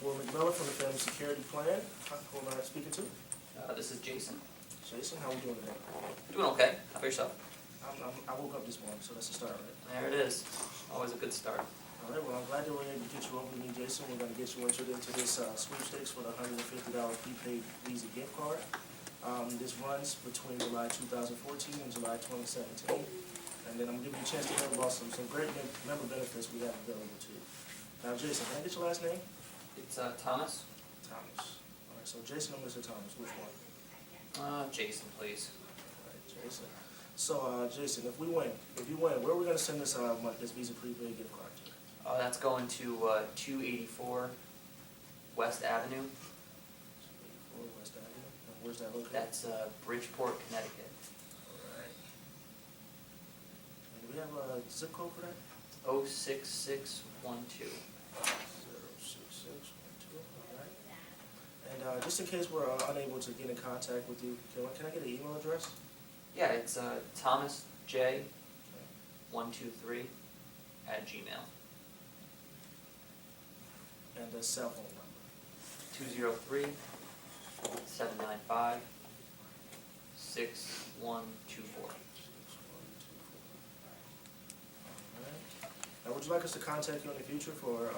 Will McMillan from the Family Security Plan. Who am I speaking to? This is Jason. Jason, how are we doing today? Doing okay. How about yourself? I woke up this morning, so that's a start, right? There it is. Always a good start. All right, well, I'm glad that we're able to get you over to me, Jason. We're going to get you entered into this sweepstakes for the $150 prepaid Visa gift card. This runs between July 2014 and July 2017. And then I'm going to give you a chance to hear about some great member benefits we have available to you. Now, Jason, can I get your last name? It's Thomas. Thomas. All right, so Jason or Mr. Thomas, which one? Jason, please. All right, Jason. So, Jason, if you win, where are we going to send this this Visa prepaid gift card to? That's going to 284 West Avenue. 284 West Avenue. And where's that located? That's Bridgeport, Connecticut. All right. And do we have a zip code for that? 06612. 06612. All right. And just in case we're unable to get in contact with you, can I get an email address? Yeah, it's thomasj123 @gmail. And the cell phone number. 203-795-6124. Now, would you like us to contact you in the future for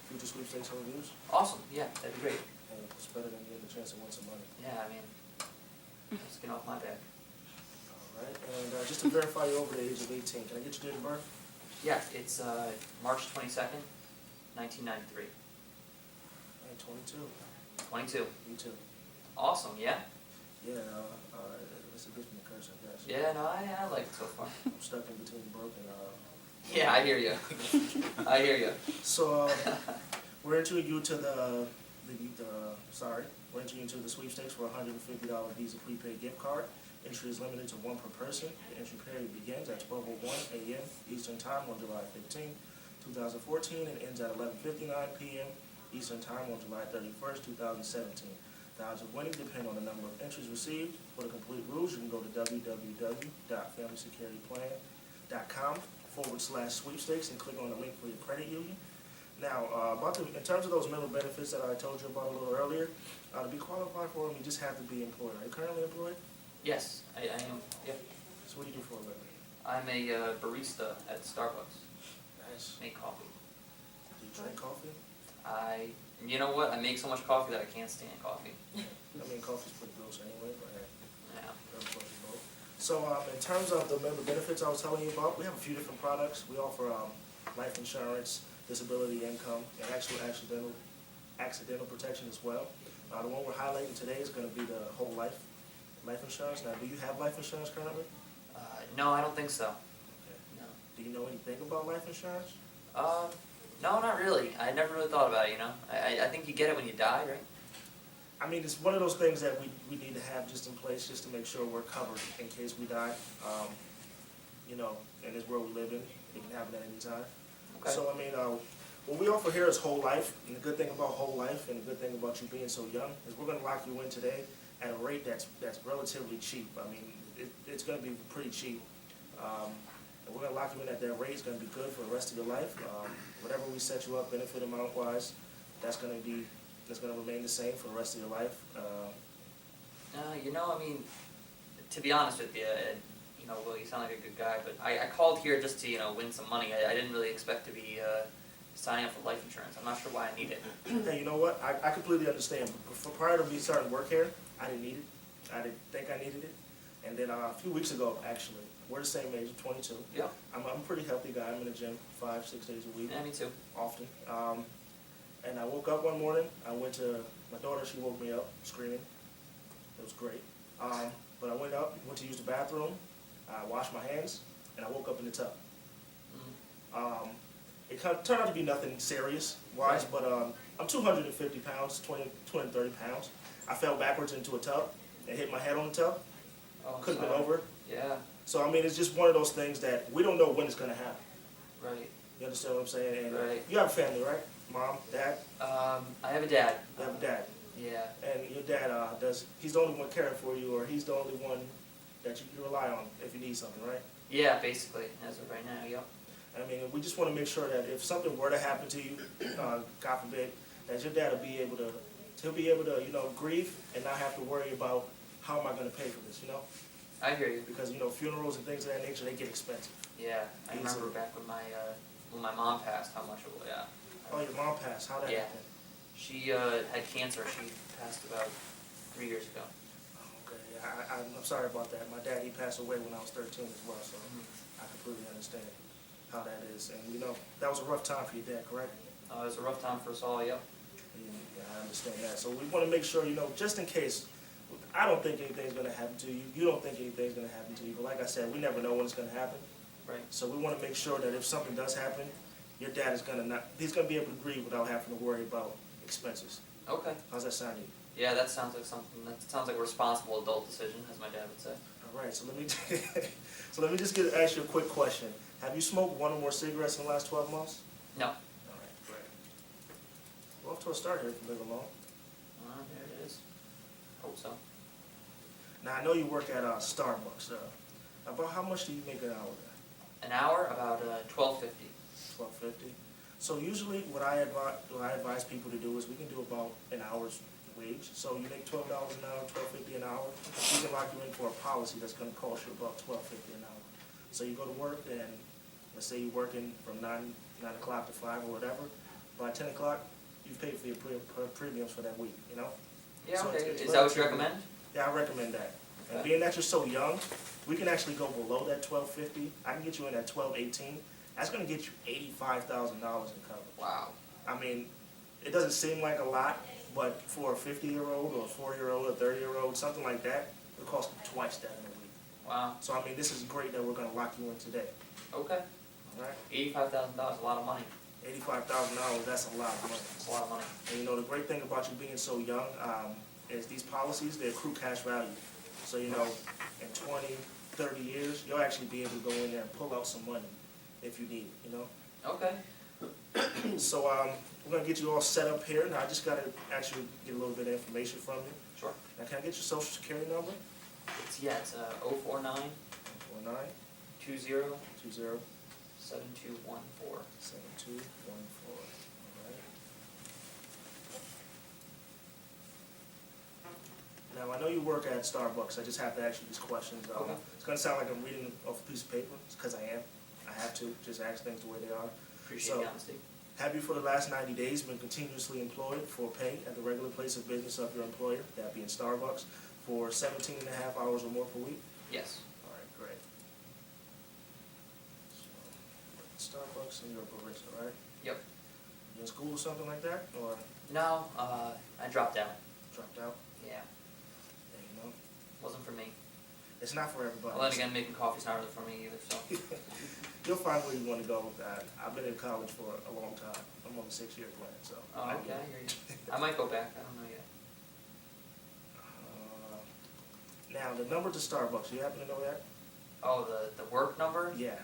future sweepstakes and reviews? Awesome. Yeah, that'd be great. And it's better than getting the chance to win some money. Yeah, I mean, let's get off my back. All right. And just to verify you're over the age of 18, can I get your date of birth? Yeah, it's March 22nd, 1993. And 22. 22. Me too. Awesome, yeah? Yeah, it's a gift and a curse, I guess. Yeah, no, I like it so far. I'm stuck in between broken. Yeah, I hear you. I hear you. So, we're entering you to we're entering you to the sweepstakes for a $150 Visa prepaid gift card. Entry is limited to one per person. The entry period begins at 12:01 a.m. Eastern Time on July 15, 2014, and ends at 11:59 p.m. Eastern Time on July 31st, 2017. The odds of winning depend on the number of entries received. For the complete rules, you can go to www.familysecurityplan.com/sweepstakes and click on the link for your credit union. Now, in terms of those member benefits that I told you about a little earlier, to be qualified for them, you just have to be employed. Are you currently employed? Yes, I am. Yep. So what do you do for a living? I'm a barista at Starbucks. Nice. Make coffee. Do you drink coffee? You know what? I make so much coffee that I can't stand coffee. I mean, coffee's pretty gross anyway, but hey, Yeah. So, in terms of the member benefits I was telling you about, we have a few different products. We offer life insurance, disability income, and accidental protection as well. The one we're highlighting today is going to be the whole life insurance. Now, do you have life insurance currently? No, I don't think so. Okay. No. Do you know anything about life insurance? No, not really. I never really thought about it, you know. I think you get it when you die, right? I mean, it's one of those things that we need to have just in place just to make sure we're covered in case we die. You know, in this world we live in, it can happen at any time. Okay. So, I mean, what we offer here is whole life. And the good thing about whole life and the good thing about you being so young is we're going to lock you in today at a rate that's relatively cheap. I mean, it's going to be pretty cheap. And we're going to lock you in at that rate. It's going to be good for the rest of your life. Whatever we set you up benefit amount-wise, that's going to remain the same for the rest of your life. You know, I mean, to be honest with you, you know, well, you sound like a good guy, but I called here just to, you know, win some money. I didn't really expect to be signing up for life insurance. I'm not sure why I need it. Hey, you know what? I completely understand. Prior to me starting work here, I didn't need it. I didn't think I needed it. And then a few weeks ago, actually, we're the same age, 22. Yeah. I'm a pretty healthy guy. I'm in the gym 5-6 days a week. Yeah, me too. Often. And I woke up one morning. I went to my daughter. She woke me up screaming. It was great. But I went to use the bathroom. I washed my hands, and I woke up in the tub. Mm-hmm. It turned out to be nothing serious-wise, but I'm 250 pounds, 230 pounds. I fell backwards into a tub and hit my head on the tub. Oh, Couldn't sorry. been over it. Yeah. So, I mean, it's just one of those things that we don't know when it's going to happen. Right. You understand what I'm saying? And Right. you have a family, right? Mom, dad? I have a dad. You have a dad. Yeah. And your dad, he's the only one caring for you, or he's the only one that you can rely on if you need something, right? Yeah, basically, as of right now, yep. I mean, we just want to make sure that if something were to happen to you, God forbid, as your dad will be able to, he'll be able to, grieve and not have to worry about how am I gonna pay for this, I hear you. Because, funerals and things of that nature, they get expensive. Yeah, I remember Easily. back when my mom passed, how much it was. Yeah. Oh, your mom passed, how that Yeah. happened? She had cancer. She passed about 3 years ago. Okay, yeah, I'm sorry about that. My dad, he passed away when I was 13 as well, so Mm-hmm. I completely understand how that is. And, that was a rough time for your dad, correct? It was a rough time for us all. Yep. Yeah, I understand that. So we want to make sure, just in case, I don't think anything's going to happen to you. You don't think anything's going to happen to you. But like I said, we never know when it's going to happen. Right. So we want to make sure that if something does happen, your dad is going to he's going to be able to grieve without having to worry about expenses. Okay. How's that sound to you? Yeah, that sounds like something. That sounds like a responsible adult decision, as my dad would say. All right, so let me just ask you a quick question. Have you smoked one or more cigarettes in the last 12 months? No. All right, great. We're off to a start here from Live Alone. There it is. Hope so. Now, I know you work at Starbucks. About how much do you make an hour there? An hour, about $12.50. $12.50. So usually what I advise people to do is we can do about an hour's wage. So you make $12 an hour, $12.50 an hour. We can lock you in for a policy that's going to cost you about $12.50 an hour. So you go to work and let's say you're working from 9 o'clock to 5 or whatever. By 10 o'clock, you've paid for your premiums for that week, Yeah, So okay. it's Is that what you relatively- recommend? Yeah, I recommend that. And Okay. being that you're so young, we can actually go below that $12.50. I can get you in at $12.18. That's going to get you $85,000 in coverage. Wow. I mean, it doesn't seem like a lot, but for a 50-year-old or a 4-year-old or 30-year-old, something like that, it costs them twice that in a week. Wow. So, I mean, this is great that we're going to lock you in today. Okay. All right? $85,000, a lot of money. $85,000, that's a lot of money. That's a lot of money. And, the great thing about you being so young is these policies, they accrue cash value. So, in 20, 30 years, you'll actually be able to go in there and pull out some money if you need it, Okay. So we're going to get you all set up here. Now, I just got to actually get a little bit of information from you. Sure. Now, can I get your social security number? It's 049 49 20 20 7214. 7214. All right. Now, I know you work at Starbucks. I just have to ask you these questions. Okay. It's going to sound like I'm reading off a piece of paper. It's because I am. I have to just ask things the way they are. Appreciate So- the honesty. Have you for the last 90 days been continuously employed for pay at the regular place of business of your employer, that being Starbucks, for 17 and a half hours or more per week? Yes. All right, great. So, Starbucks and you're a barista, right? Yep. You in school or something like that, or No, I dropped out. dropped out? Yeah. Yeah, Wasn't for me. it's not for everybody. Well, then again, making coffee's not really for me either, so. You'll find where you want to go with that. I've been in college for a long time. I'm on the 6-year plan, so. Oh, okay, I hear you. I might go back, I don't know yet. Now, the number to Starbucks, you happen to know that? Oh, the work number? Yeah.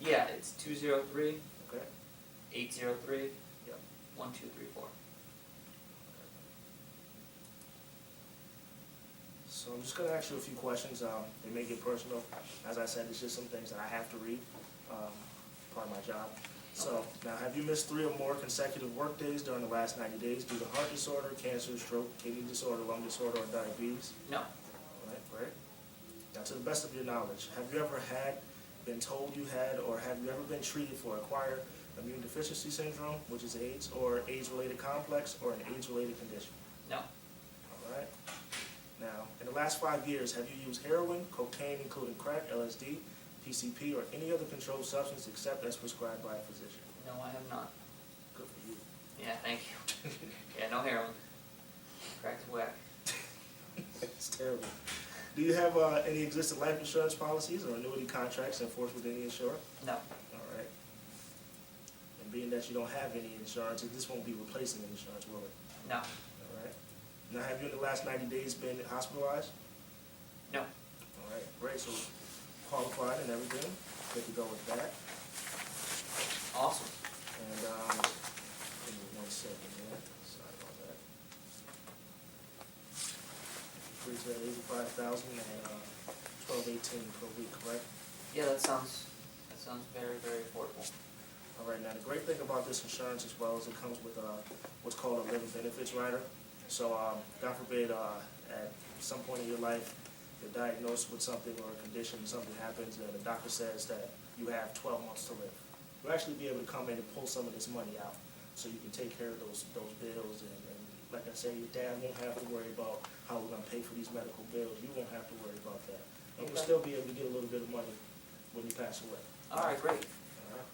Yeah, it's 203 Okay. 803 Yep. 1234. So I'm just going to ask you a few questions. They may get personal. As I said, it's just some things that I have to read, part of my job. So now, have you missed 3 or more consecutive work days during the last 90 days due to heart disorder, cancer, stroke, kidney disorder, lung disorder, or diabetes? No. All right, great. Now, to the best of your knowledge, have you ever been told you had, or have you ever been treated for acquired immune deficiency syndrome, which is AIDS, or AIDS-related complex, or an AIDS-related condition? No. All right. Now, in the last 5 years, have you used heroin, cocaine, including crack, LSD, PCP, or any other controlled substance except as prescribed by a physician? No, I have not. Good for you. Yeah, thank you. Yeah, no heroin. Crack's whack. It's terrible. Do you have any existing life insurance policies or annuity contracts enforced with any insurer? No. All right. And being that you don't have any insurance, this won't be replacing insurance, will it? No. All right. Now, have you in the last 90 days been hospitalized? No. All right, great. So qualified and everything. Good to go with that. Awesome. And give me 1 second here. Sorry about that. Increase that 85,000 and 1218 per week, correct? Yeah, that sounds very, very affordable. All right, now the great thing about this insurance as well is it comes with what's called a living benefits rider. So, God forbid, at some point in your life, you're diagnosed with something or a condition, something happens, and the doctor says that you have 12 months to live. You'll actually be able to come in and pull some of this money out, so you can take care of those bills. And like I said, your dad won't have to worry about how we're gonna pay for these medical bills. You won't have to worry about that. And you'll Okay. still be able to get a little bit of money when you pass away. All right, great. All right?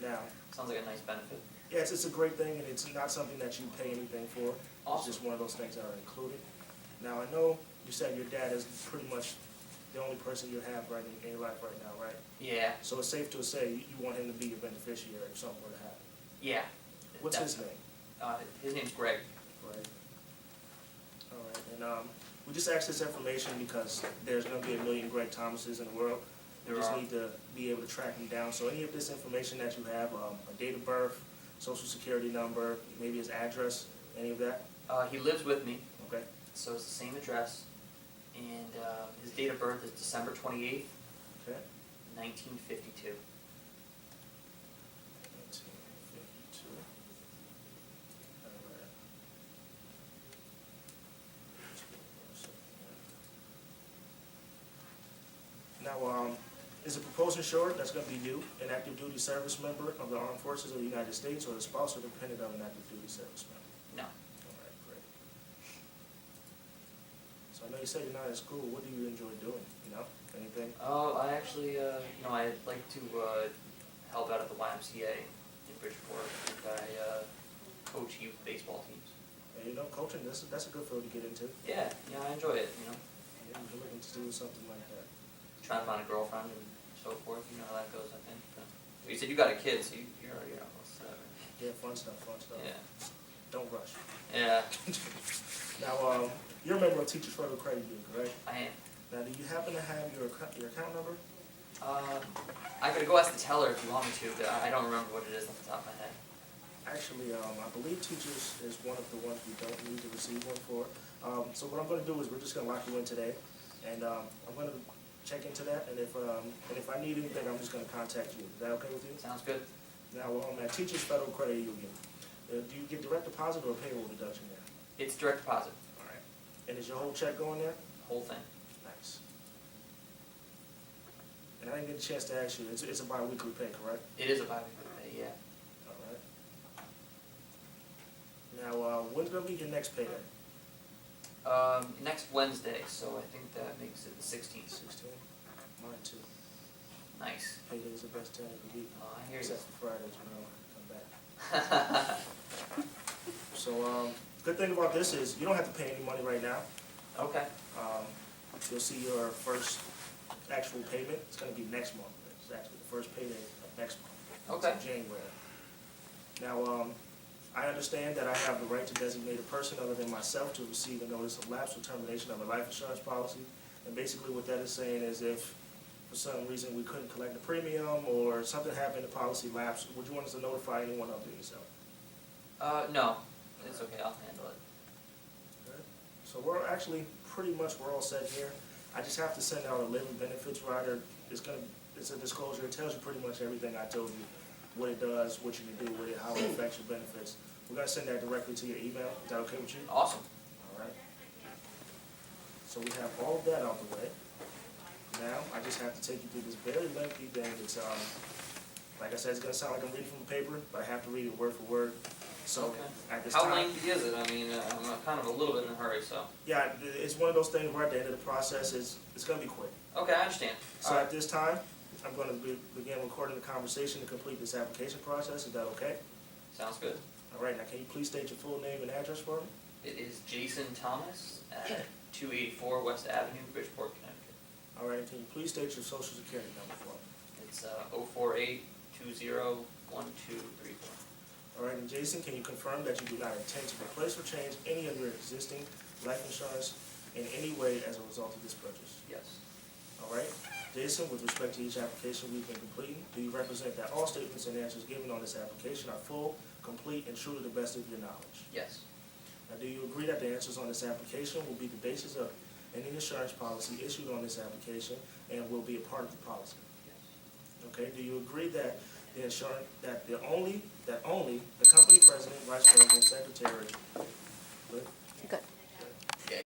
Now, Sounds like a nice benefit. yeah, it's a great thing, and it's not something that you pay anything for. Awesome. It's just one of those things that are included. Now, I know you said your dad is pretty much the only person you have right in your life right now, right? Yeah, So it's safe to say you want him to be your beneficiary if something were to happen. yeah. What's his Definitely. name? His name's Greg. Right. All right, and we just asked this information because there's gonna be a million Greg Thomases in the world. We There just are. need to be able to track him down. So any of this information that you have, a date of birth, social security number, maybe his address, any of that, He lives with me, okay? so it's the same address. And his date of birth is December 28th, Okay. 1952. 1952. All right. Just give me 1 second here. Now, is the proposed insured, that's gonna be you, an active duty service member of the Armed Forces of the United States, or the spouse or dependent of an active duty service member? No. All right, great. So I know you said you're not in school, what do you enjoy doing, anything? Oh, I actually, I'd like to help out at the YMCA in Bridgeport. I coach youth baseball teams. And coaching, that's a good field to get into. Yeah, I enjoy it, Yeah, you're looking to do something like that. Trying to find a girlfriend and so forth, how that goes, I think. But you said you got a kid, so you're already almost set. Yeah, fun stuff. Yeah. Don't rush. Yeah, Now, you're a member of Teachers Federal Credit Union, correct? I am. Now, do you happen to have your account number? I could go ask the teller if you want me to, but I don't remember what it is off the top of my head. Actually, I believe Teachers is one of the ones we don't need to receive one for. So what I'm gonna do is we're just gonna lock you in today, and I'm gonna check into that, and if I need anything, I'm just gonna contact you. Is that okay with you? Sounds good. Now, at Teachers Federal Credit Union, do you get direct deposit or payroll deduction there? It's direct deposit, All right. And is your whole check going there? whole thing. Nice. And I didn't get a chance to ask you, it's a bi-weekly pay, correct? It is a bi-weekly pay, yeah. All right. Now, when's gonna be your next payday? Next Wednesday, so I think that makes it the 16th. 16? Mine too. Nice. Payday's the best time of the week, Oh, I hear you. except for Fridays when I come back. So, good thing about this is you don't have to pay any money right now. Okay. You'll see your first actual payment, it's gonna be next month. It's actually the first payday of next month. Okay. It's in January. Now, I understand that I have the right to designate a person other than myself to receive a notice of lapse or termination of a life insurance policy. And basically what that is saying is if for some reason we couldn't collect the premium or something happened, the policy lapsed, would you want us to notify anyone other than yourself? No, it's okay, I'll handle it. Good. So we're actually, pretty much, we're all set here. I just have to send out a living benefits rider. It's a disclosure, it tells you pretty much everything I told you, what it does, what you can do with it, how it affects your benefits. We're gonna send that directly to your email. Is that okay with you? Awesome. All right. So we have all of that out the way. Now, I just have to take you through this very lengthy thing. It's, like I said, it's gonna sound like I'm reading from a paper, but I have to read it word for word. So, Okay. at this How time. lengthy is it? I mean, I'm kind of a little bit in a hurry, so. Yeah, it's one of those things where at the end of the process, it's gonna be quick. Okay, I understand. So All at right. this time, I'm gonna begin recording the conversation to complete this application process. Is that okay? Sounds good. All right, now can you please state your full name and address for me? It is Jason Thomas at 284 West Avenue, Bridgeport, Connecticut. All right, can you please state your social security number for me? It's 048201234. All right, and Jason, can you confirm that you do not intend to replace or change any of your existing life insurance in any way as a result of this purchase? Yes. All right, Jason, with respect to each application we've been completing, do you represent that all statements and answers given on this application are full, complete, and true to the best of your knowledge? Yes. Now, do you agree that the answers on this application will be the basis of any insurance policy issued on this application and will be a part of the policy? Yes. Okay, do you agree that the insurance, that only the company president, vice president, secretary, Good.